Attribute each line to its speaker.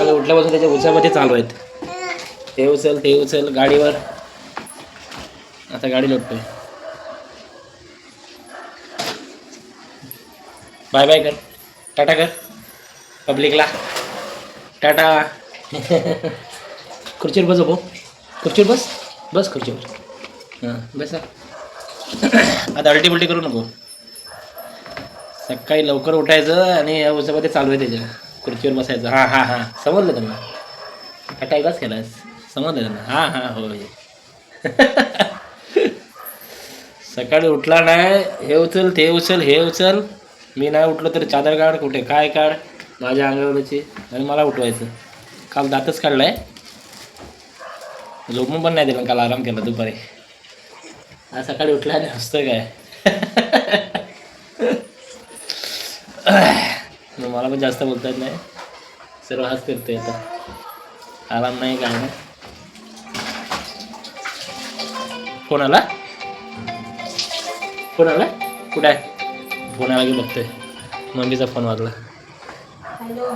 Speaker 1: सकाळी उठल्यापासून त्याच्या उचलमध्ये चालू आहेत. ते उचल ते उचल गाडीवर. आता गाडी लोटतोय. बाय बाय कर, टाटा कर पब्लिकला, टाटा. खुर्चीवर बस बघू, खुर्चीवर बस, बस खुर्चीवर. हां बस. आता अल्टी बुलटी करू नको. सकाळी लवकर उठायचं आणि या उसामध्ये चालू आहे त्याच्या खुर्चीवर बसायचं. हां हां हां समजलं त्यांना. हा टाईपास केलास, समजलं त्यांना. हां हां होय. सकाळी उठला नाही, हे उचल ते उचल हे उचल. मी नाही उठलो तर चादर काढ, कुठे काय काढ माझ्या अंगावरची, आणि मला उठवायचं. काल दातच काढलाय, झोपून पण नाही दिलं. काल आराम केला दुपारी. आज सकाळी उठला आणि हसतोय काय. मला पण जास्त बोलता येत नाही, सर्व हाच करतोय. आता आराम नाही काय नाही. फोन आला, फोन आला कुठे आहे. फोन आला की बघतोय. मम्मीचा फोन वाजला.
Speaker 2: हॅलो.